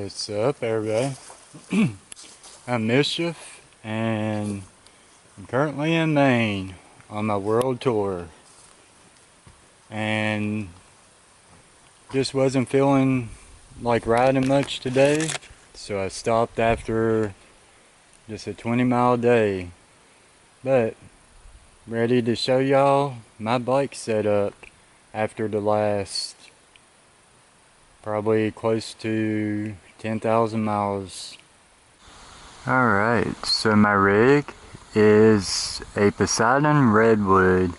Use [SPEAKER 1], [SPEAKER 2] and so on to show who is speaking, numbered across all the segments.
[SPEAKER 1] What's up, everybody? I'm Mischief, and I'm currently in Maine on my world tour, and just wasn't feeling like riding much today, so I stopped after just a 20-mile day. But ready to show y'all my bike setup after the last probably close to 10,000 miles. Alright, so my rig is a Poseidon Redwood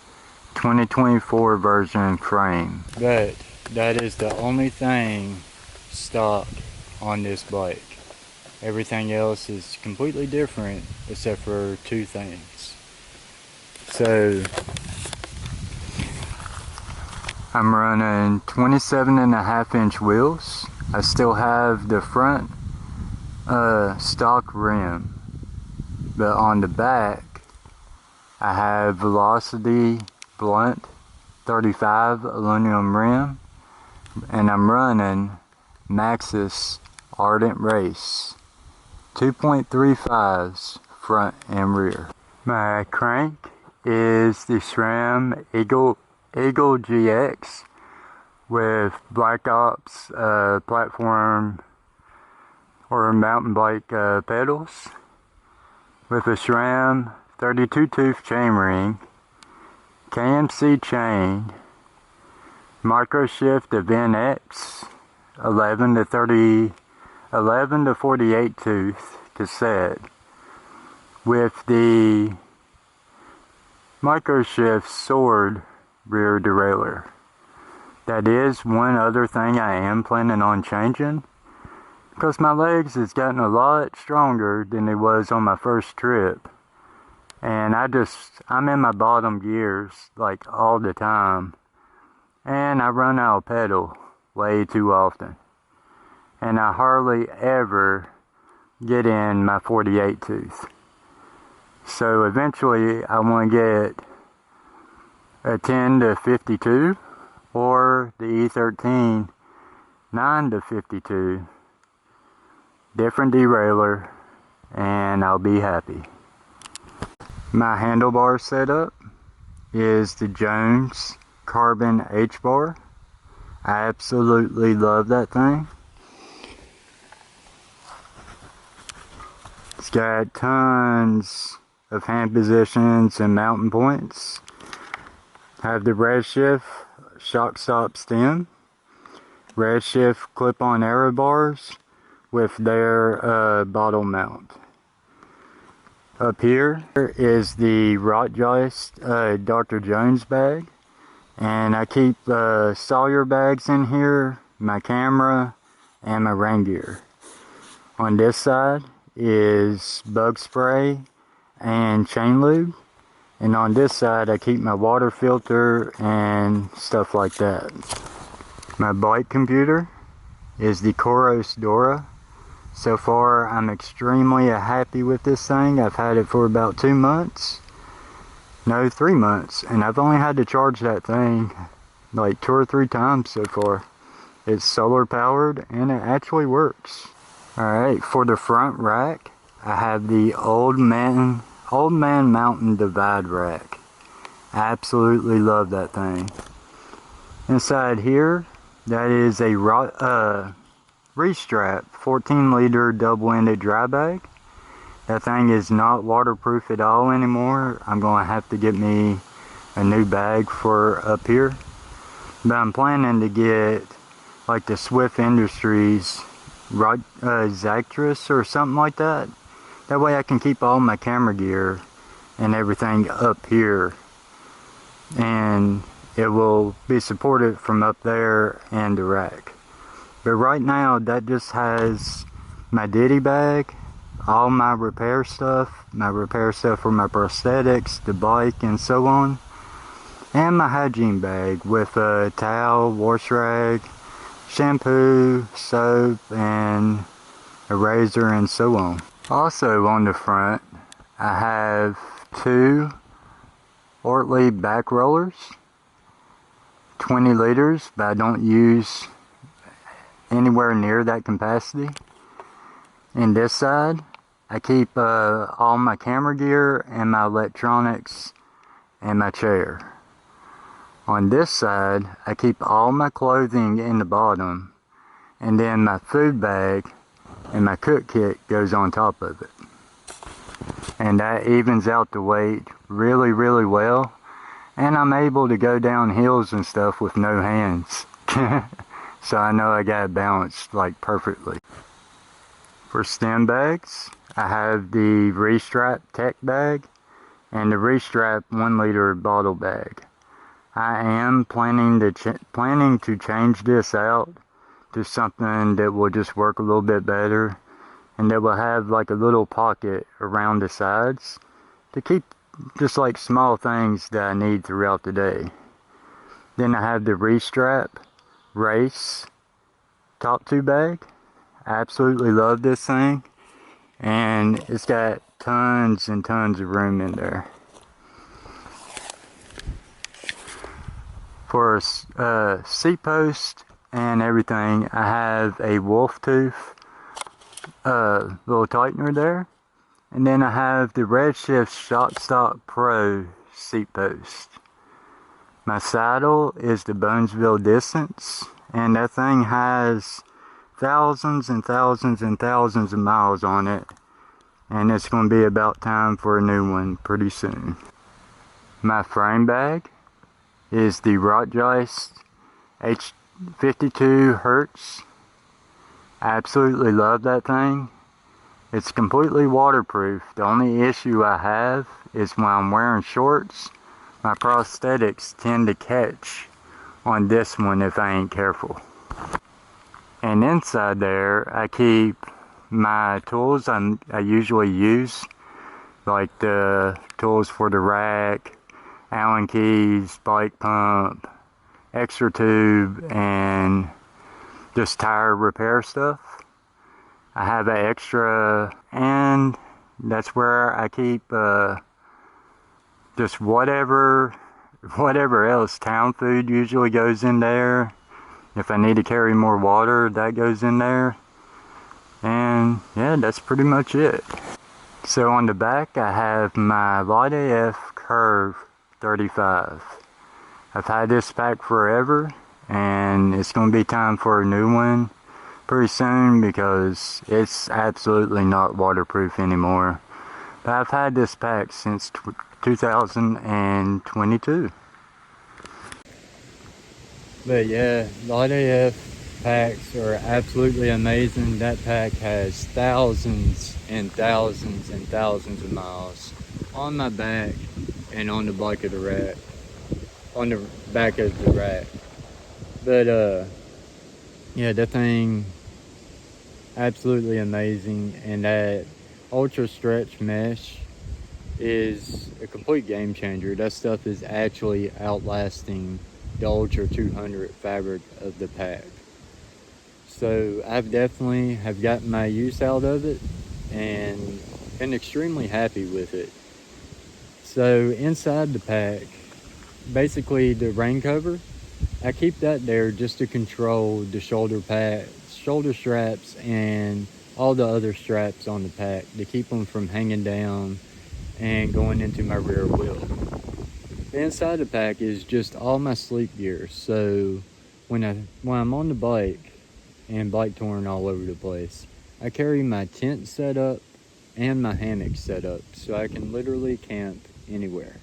[SPEAKER 1] 2024 version frame, but that is the only thing stock on this bike. Everything else is completely different except for two things. So I'm running 27.5-inch wheels. I still have the front stock rim, but on the back I have Velocity blunt 35 aluminum rim, and I'm running Maxxis Ardent Race 2.35s front and rear. My crank is the SRAM Eagle GX with Black Ops platform or mountain bike pedals, with a SRAM 32 tooth chainring, KMC chain, microshift Event X 11 to 48 tooth cassette, with the microshift sword rear derailleur. That is one other thing I am planning on changing, because my legs has gotten a lot stronger than it was on my first trip, and I'm in my bottom gears like all the time, and I run out of pedal way too often, and I hardly ever get in my 48 tooth. So eventually I want to get a 10 to 52 or the E13 9 to 52, different derailleur, and I'll be happy. My handlebar setup is the Jones Carbon H-bar. I absolutely love that thing. It's got tons of hand positions and mounting points. Have the Redshift shock stop stem, Redshift clip-on aero bars with their bottle mount. Up here is the Rotgeist Dr. Jones bag, and I keep Sawyer bags in here, my camera, and my rain gear. On this side is bug spray and chain lube, and on this side I keep my water filter and stuff like that. My bike computer is the Coros Dora. So far I'm extremely happy with this thing. I've had it for about 2 months, no, 3 months, and I've only had to charge that thing like 2 or 3 times so far. It's solar powered and it actually works. Alright, for the front rack I have the Old Man Mountain Divide rack. I absolutely love that thing. Inside here, that is a Restrap 14-liter double-ended dry bag. That thing is not waterproof at all anymore. I'm going to have to get me a new bag for up here. But I'm planning to get like the Swift Industries Zactrus or something like that. That way I can keep all my camera gear and everything up here, and it will be supported from up there and the rack. But right now that just has my ditty bag, all my repair stuff for my prosthetics, the bike, and so on, and my hygiene bag with a towel, wash rag, shampoo, soap, and a razor, and so on. Also on the front I have 2 Ortley back rollers, 20 liters, but I don't use anywhere near that capacity. In this side, I keep all my camera gear and my electronics and my chair. On this side, I keep all my clothing in the bottom, and then my food bag and my cook kit goes on top of it. And that evens out the weight really, really well. And I'm able to go down hills and stuff with no hands. So I know I got it balanced like perfectly. For stem bags, I have the Restrap Tech bag and the Restrap 1 liter bottle bag. I am planning to change this out to something that will just work a little bit better, and that will have like a little pocket around the sides to keep just like small things that I need throughout the day. Then I have the Restrap Race top 2 bag. I absolutely love this thing, and it's got tons and tons of room in there. For seat post and everything, I have a wolf tooth little tightener there, and then I have the Redshift Shock Stop Pro seat post. My saddle is the Bonesville Distance, and that thing has thousands and thousands and thousands of miles on it, and it's going to be about time for a new one pretty soon. My frame bag is the Rotgeist H52 Hertz. I absolutely love that thing. It's completely waterproof. The only issue I have is when I'm wearing shorts, my prosthetics tend to catch on this one if I ain't careful. And inside there, I keep my tools I usually use, like the tools for the rack, Allen keys, bike pump, extra tube, and just tire repair stuff. I have an extra, and that's where I keep just whatever else. Town food usually goes in there. If I need to carry more water, that goes in there. And yeah, that's pretty much it. So on the back, I have my Light AF Curve 35. I've had this pack forever, and it's going to be time for a new one pretty soon because it's absolutely not waterproof anymore. But I've had this pack since 2022. But yeah, Light AF packs are absolutely amazing. That pack has thousands and thousands and thousands of miles on my back and on the back of the rack. On the back of the rack. But yeah, that thing absolutely amazing, and that ultra stretch mesh is a complete game changer. That stuff is actually outlasting the Ultra 200 fabric of the pack. So I've definitely have gotten my use out of it and been extremely happy with it. So inside the pack, basically the rain cover, I keep that there just to control the shoulder pads, shoulder straps, and all the other straps on the pack to keep them from hanging down and going into my rear wheel. The inside the pack is just all my sleep gear. So when I'm on the bike and bike touring all over the place, I carry my tent set up and my hammock set up so I can literally camp anywhere.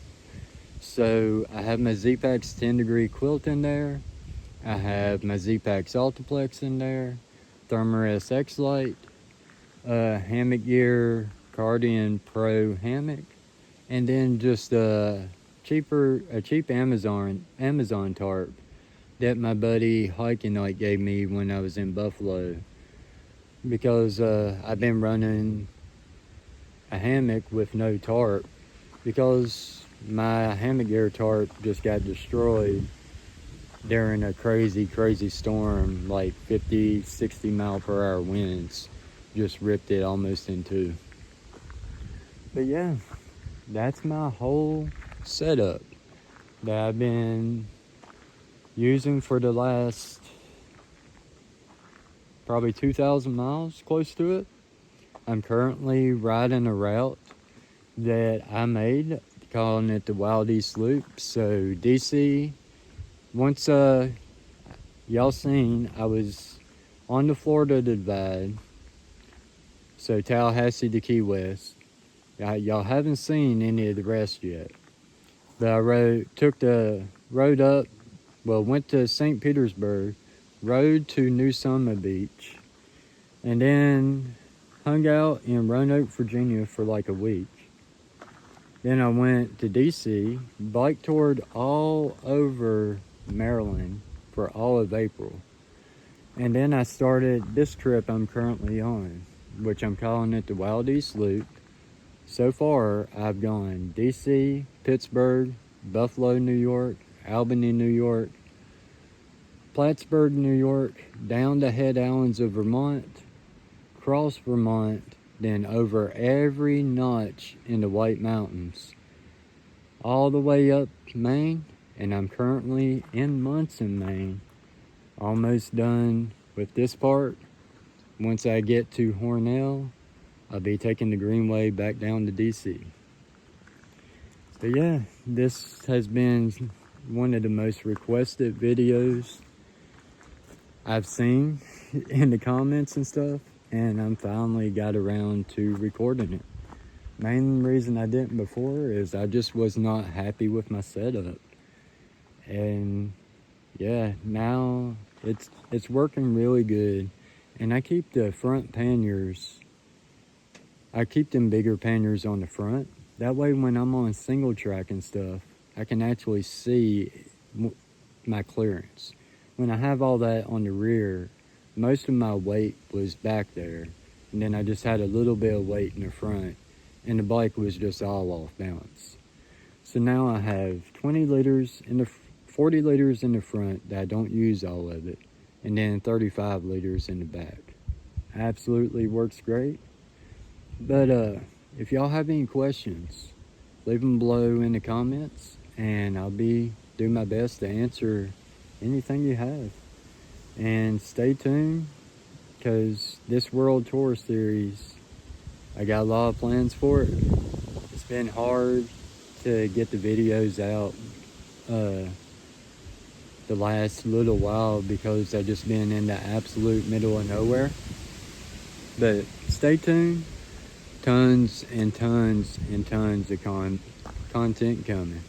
[SPEAKER 1] So I have my Z-Packs 10 degree quilt in there. I have my Z-Packs Altiplex in there, Thermarest X-Lite, hammock gear, Cardian Pro hammock, and then just a cheap Amazon tarp that my buddy Hiking Night gave me when I was in Buffalo, because I've been running a hammock with no tarp because my hammock gear tarp just got destroyed during a crazy storm, like 50-60 mile per hour winds just ripped it almost in two. But yeah, that's my whole setup that I've been using for the last probably 2,000 miles, close to it. I'm currently riding a route that I made, calling it the Wild East Loop. So DC, once y'all seen, I was on the Florida Divide, so Tallahassee to Key West. Y'all haven't seen any of the rest yet, but I took the road up, well, went to St. Petersburg, rode to New Summer Beach, and then hung out in Roanoke, Virginia for like a week. Then I went to DC, bike toured all over Maryland for all of April. And then I started this trip I'm currently on, which I'm calling it the Wild East Loop. So far, I've gone DC, Pittsburgh, Buffalo, New York, Albany, New York, Plattsburgh, New York, down to Head Allens of Vermont, cross Vermont, then over every notch in the White Mountains, all the way up Maine, and I'm currently in Munson, Maine. Almost done with this part. Once I get to Hornell, I'll be taking the Greenway back down to DC. But yeah, this has been one of the most requested videos I've seen in the comments and stuff, and I'm finally got around to recording it. Main reason I didn't before is I just was not happy with my setup. And yeah, now it's working really good. And I keep the front panniers, I keep them bigger panniers on the front. That way when I'm on single track and stuff, I can actually see my clearance. When I have all that on the rear, most of my weight was back there. And then I just had a little bit of weight in the front, and the bike was just all off balance. So now I have 20 liters in the 40 liters in the front that I don't use all of it, and then 35 liters in the back. Absolutely works great. But if y'all have any questions, leave them below in the comments, and I'll do my best to answer anything you have. And stay tuned, because this World Tour Series, I got a lot of plans for it. It's been hard to get the videos out the last little while because I've just been in the absolute middle of nowhere. But stay tuned. Tons and tons and tons of content coming.